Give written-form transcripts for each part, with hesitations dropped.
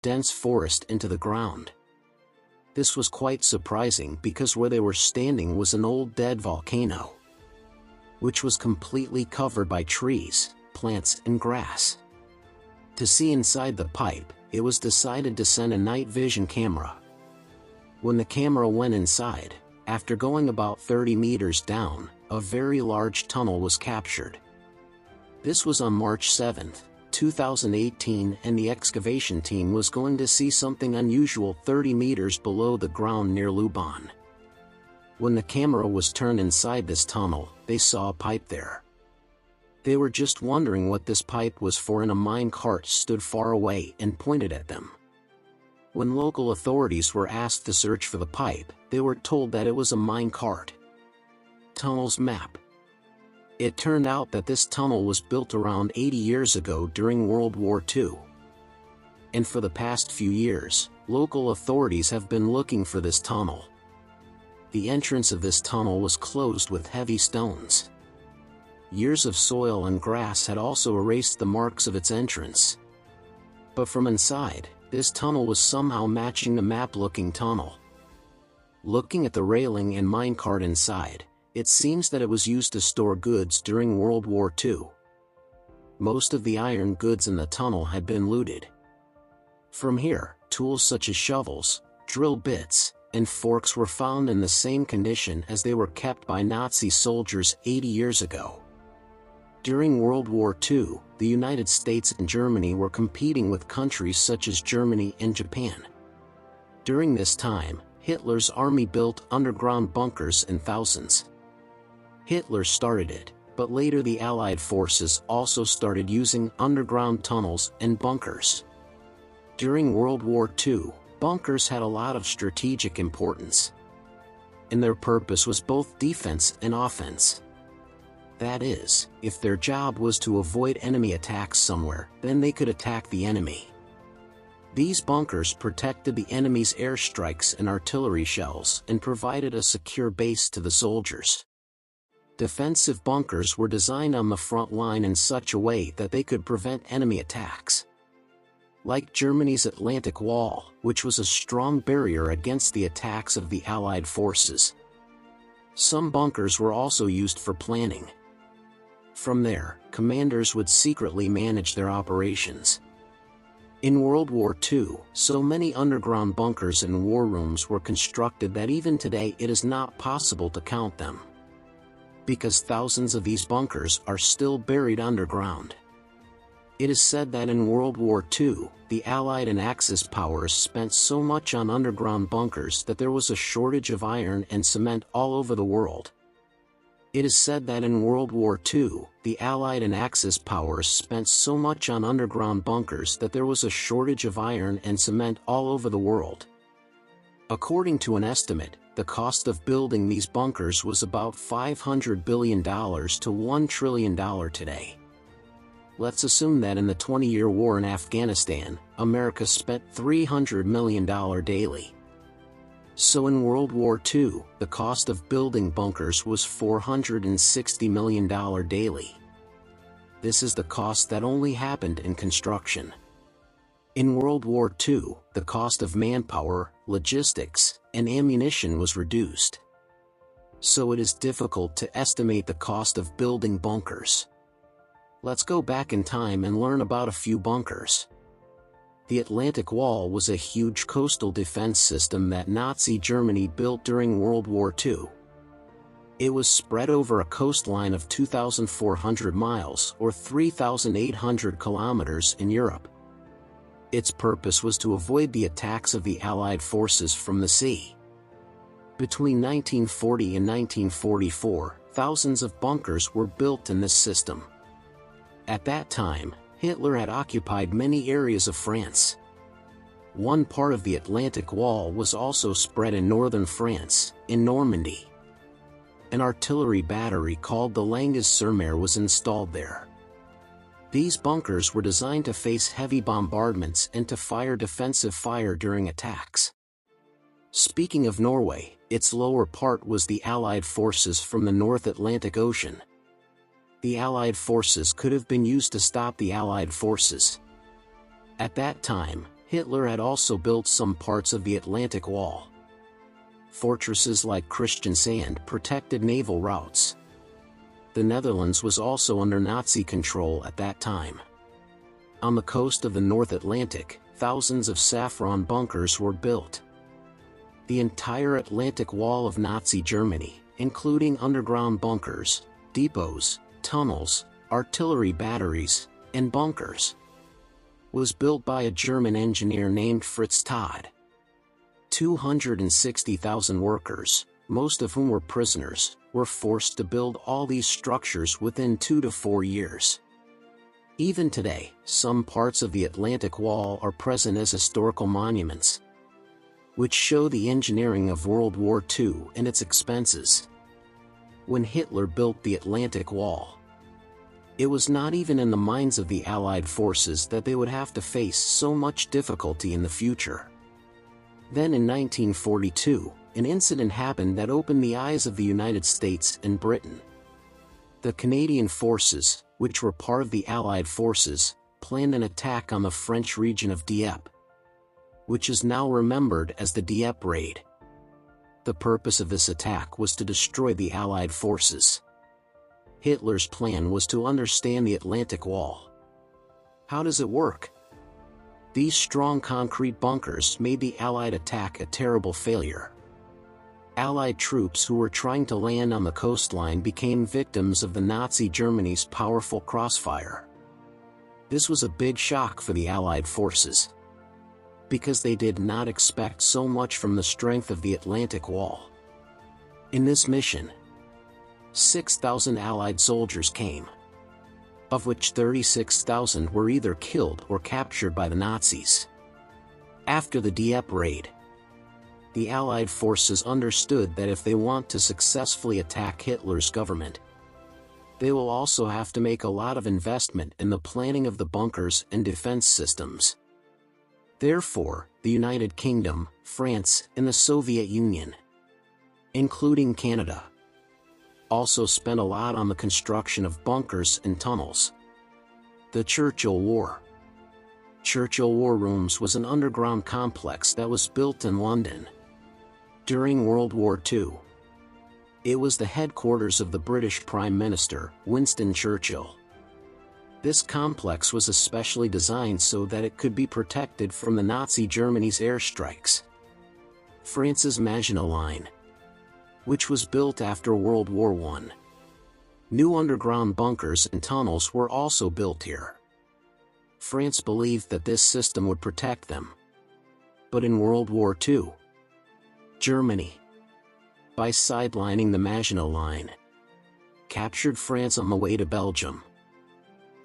dense forest into the ground. This was quite surprising because where they were standing was an old dead volcano, which was completely covered by trees, plants, and grass. To see inside the pipe, it was decided to send a night vision camera. When the camera went inside, after going about 30 meters down, a very large tunnel was captured. This was on March 7, 2018, and the excavation team was going to see something unusual 30 meters below the ground near Luban. When the camera was turned inside this tunnel, they saw a pipe there. They were just wondering what this pipe was for, and a mine cart stood far away and pointed at them. When local authorities were asked to search for the pipe, they were told that it was a mine cart. Tunnel's map. It turned out that this tunnel was built around 80 years ago during World War II. And for the past few years, local authorities have been looking for this tunnel. The entrance of this tunnel was closed with heavy stones. Years of soil and grass had also erased the marks of its entrance. But from inside, this tunnel was somehow matching the map-looking tunnel. Looking at the railing and minecart inside, it seems that it was used to store goods during World War II. Most of the iron goods in the tunnel had been looted. From here, tools such as shovels, drill bits, and forks were found in the same condition as they were kept by Nazi soldiers 80 years ago. During World War II, the United States and Germany were competing with countries such as Germany and Japan. During this time, Hitler's army built underground bunkers in thousands. Hitler started it, but later the Allied forces also started using underground tunnels and bunkers. During World War II, bunkers had a lot of strategic importance, and their purpose was both defense and offense. That is, if their job was to avoid enemy attacks somewhere, then they could attack the enemy. These bunkers protected the enemy's airstrikes and artillery shells and provided a secure base to the soldiers. Defensive bunkers were designed on the front line in such a way that they could prevent enemy attacks. Like Germany's Atlantic Wall, which was a strong barrier against the attacks of the Allied forces. Some bunkers were also used for planning. From there, commanders would secretly manage their operations. In World War II, so many underground bunkers and war rooms were constructed that even today it is not possible to count them, because thousands of these bunkers are still buried underground. It is said that in World War II, the Allied and Axis powers spent so much on underground bunkers that there was a shortage of iron and cement all over the world. It is said that in World War II, the Allied and Axis powers spent so much on underground bunkers that there was a shortage of iron and cement all over the world. According to an estimate, the cost of building these bunkers was about $500 billion to $1 trillion today. Let's assume that in the 20-year war in Afghanistan, America spent $300 million daily. So in World War II, the cost of building bunkers was $460 million daily. This is the cost that only happened in construction. In World War II, the cost of manpower, logistics, and ammunition was reduced. So it is difficult to estimate the cost of building bunkers. Let's go back in time and learn about a few bunkers. The Atlantic Wall was a huge coastal defense system that Nazi Germany built during World War II. It was spread over a coastline of 2,400 miles or 3,800 kilometers in Europe. Its purpose was to avoid the attacks of the Allied forces from the sea. Between 1940 and 1944, thousands of bunkers were built in this system. At that time, Hitler had occupied many areas of France. One part of the Atlantic Wall was also spread in northern France, in Normandy. An artillery battery called the Langres-sur-Mer was installed there. These bunkers were designed to face heavy bombardments and to fire defensive fire during attacks. Speaking of Norway, its lower part was the Allied forces from the North Atlantic Ocean. The Allied forces could have been used to stop the Allied forces. At that time, Hitler had also built some parts of the Atlantic Wall. Fortresses like Kristiansand protected naval routes. The Netherlands was also under Nazi control at that time. On the coast of the North Atlantic, thousands of saffron bunkers were built. The entire Atlantic Wall of Nazi Germany, including underground bunkers, depots, tunnels, artillery batteries, and bunkers, was built by a German engineer named Fritz Todt. 260,000 workers, most of whom were prisoners, were forced to build all these structures within 2 to 4 years. Even today, some parts of the Atlantic Wall are present as historical monuments, which show the engineering of World War II and its expenses. When Hitler built the Atlantic Wall, it was not even in the minds of the Allied forces that they would have to face so much difficulty in the future. Then in 1942, an incident happened that opened the eyes of the United States and Britain. The Canadian forces, which were part of the Allied forces, planned an attack on the French region of Dieppe, which is now remembered as the Dieppe Raid. The purpose of this attack was to destroy the Allied forces. Hitler's plan was to understand the Atlantic Wall. How does it work? These strong concrete bunkers made the Allied attack a terrible failure. Allied troops who were trying to land on the coastline became victims of the Nazi Germany's powerful crossfire. This was a big shock for the Allied forces, because they did not expect so much from the strength of the Atlantic Wall. In this mission, 6,000 Allied soldiers came, of which 36,000 were either killed or captured by the Nazis. After the Dieppe raid, the Allied forces understood that if they want to successfully attack Hitler's government, they will also have to make a lot of investment in the planning of the bunkers and defense systems. Therefore, the United Kingdom, France, and the Soviet Union, including Canada, also spent a lot on the construction of bunkers and tunnels. The Churchill War. Churchill War Rooms was an underground complex that was built in London during World War II. It was the headquarters of the British Prime Minister, Winston Churchill. This complex was especially designed so that it could be protected from the Nazi Germany's airstrikes. France's Maginot Line, which was built after World War I. New underground bunkers and tunnels were also built here. France believed that this system would protect them. But in World War II, Germany, by sidelining the Maginot Line, captured France on the way to Belgium.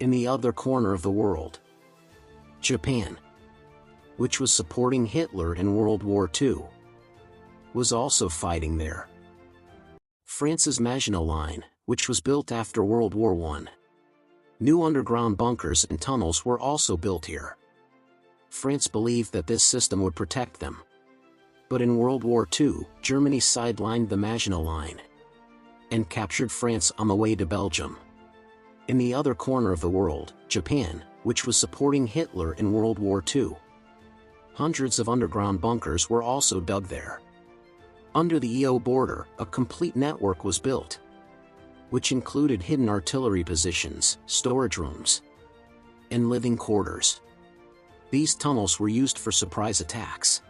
In the other corner of the world, Japan, which was supporting Hitler in World War II, was also fighting there. France's Maginot Line, which was built after World War I. New underground bunkers and tunnels were also built here. France believed that this system would protect them. But in World War II, Germany sidelined the Maginot Line and captured France on the way to Belgium. In the other corner of the world, Japan, which was supporting Hitler in World War II, hundreds of underground bunkers were also dug there. Under the EO border, a complete network was built, which included hidden artillery positions, storage rooms, and living quarters. These tunnels were used for surprise attacks.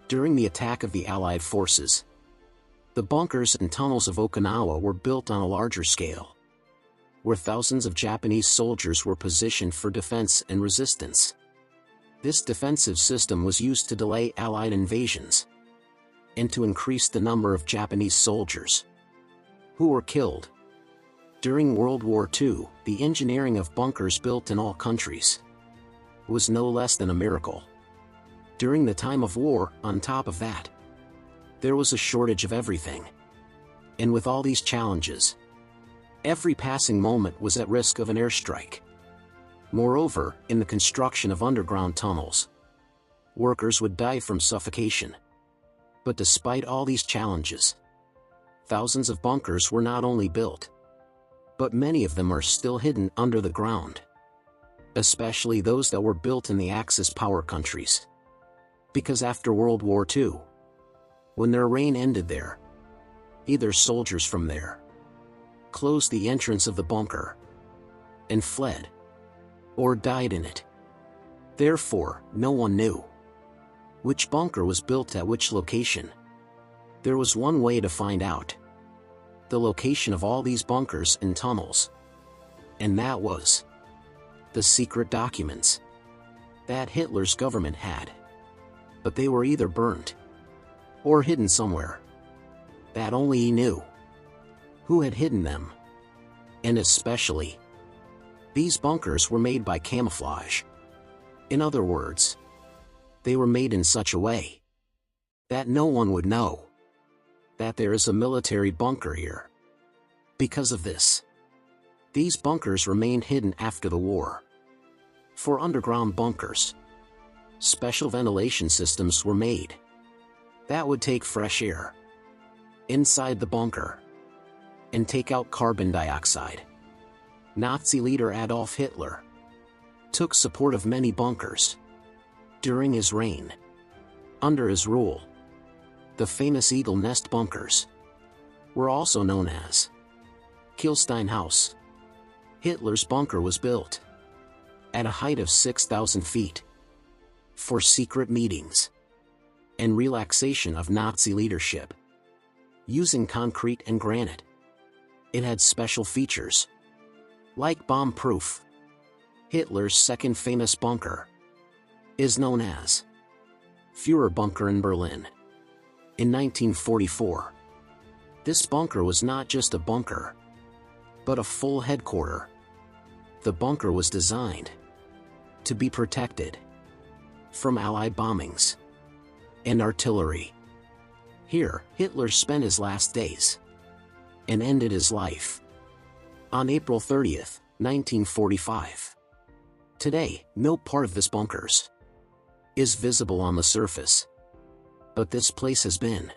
During the attack of the Allied forces, the bunkers and tunnels of Okinawa were built on a larger scale, where thousands of Japanese soldiers were positioned for defense and resistance. This defensive system was used to delay Allied invasions and to increase the number of Japanese soldiers who were killed. During World War II, the engineering of bunkers built in all countries was no less than a miracle. During the time of war, on top of that, there was a shortage of everything. And with all these challenges, every passing moment was at risk of an airstrike. Moreover, in the construction of underground tunnels, workers would die from suffocation. But despite all these challenges, thousands of bunkers were not only built, but many of them are still hidden under the ground. especially those that were built in the Axis power countries. Because after World War II, when their reign ended there, either soldiers from there closed the entrance of the bunker and fled, or died in it. Therefore, no one knew which bunker was built at which location. There was one way to find out: the location of all these bunkers and tunnels. And that was the secret documents that Hitler's government had. But they were either burnt or hidden somewhere that only he knew who had hidden them. And especially, these bunkers were made by camouflage. In other words, they were made in such a way that no one would know that there is a military bunker here. Because of this, these bunkers remained hidden after the war. For underground bunkers, special ventilation systems were made that would take fresh air inside the bunker and take out carbon dioxide. Nazi leader Adolf Hitler took support of many bunkers during his reign. Under his rule, the famous Eagle Nest bunkers were also known as Kielstein House. Hitler's bunker was built at a height of 6,000 feet for secret meetings and relaxation of Nazi leadership. Using concrete and granite, it had special features like bomb-proof. Hitler's second famous bunker is known as Führer Bunker in Berlin. In 1944, this bunker was not just a bunker, but a full headquarters. The bunker was designed to be protected from Allied bombings and artillery. Here, Hitler spent his last days and ended his life on April 30th, 1945. Today, no part of this bunkers is visible on the surface, but this place has been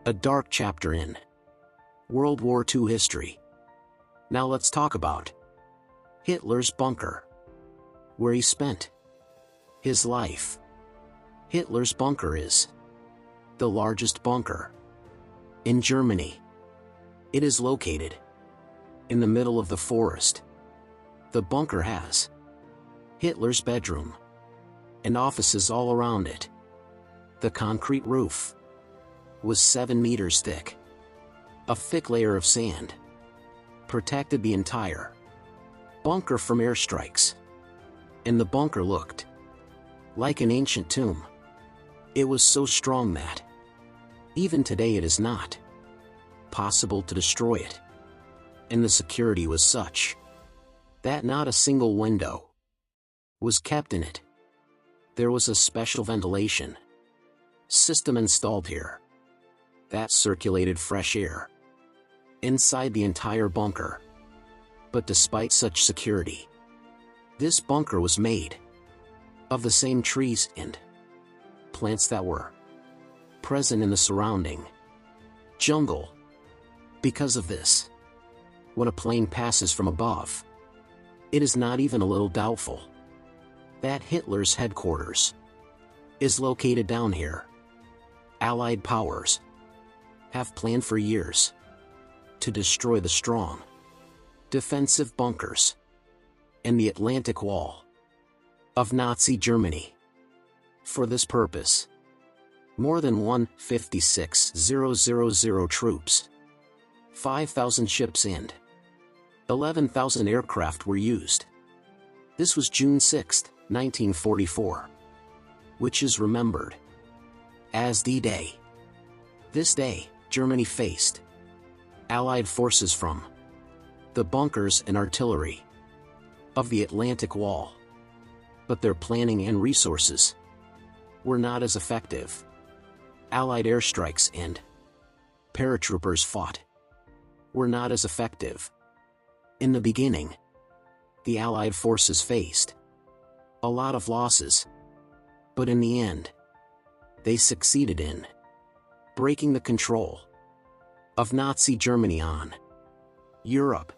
a dark chapter in World War II history. Now let's talk about Hitler's bunker, where he spent his life. Hitler's bunker is the largest bunker in Germany. It is located in the middle of the forest. The bunker has Hitler's bedroom and offices all around it. The concrete roof was 7 meters thick. A thick layer of sand protected the entire bunker from airstrikes, and the bunker looked like an ancient tomb. It was so strong that even today it is not possible to destroy it, and the security was such that not a single window was kept in it. There was a special ventilation system installed here that circulated fresh air inside the entire bunker. But despite such security, this bunker was made of the same trees and plants that were present in the surrounding jungle. Because of this, when a plane passes from above, it is not even a little doubtful that Hitler's headquarters is located down here. Allied powers have planned for years to destroy the strong defensive bunkers and the Atlantic Wall of Nazi Germany. For this purpose, more than 156,000 troops, 5,000 ships and 11,000 aircraft were used. This was June 6, 1944, which is remembered as D-Day. This day, Germany faced Allied forces from the bunkers and artillery of the Atlantic Wall. But their planning and resources were not as effective. Allied airstrikes and paratroopers fought were not as effective. In the beginning, the Allied forces faced a lot of losses, but in the end, they succeeded in breaking the control of Nazi Germany on Europe.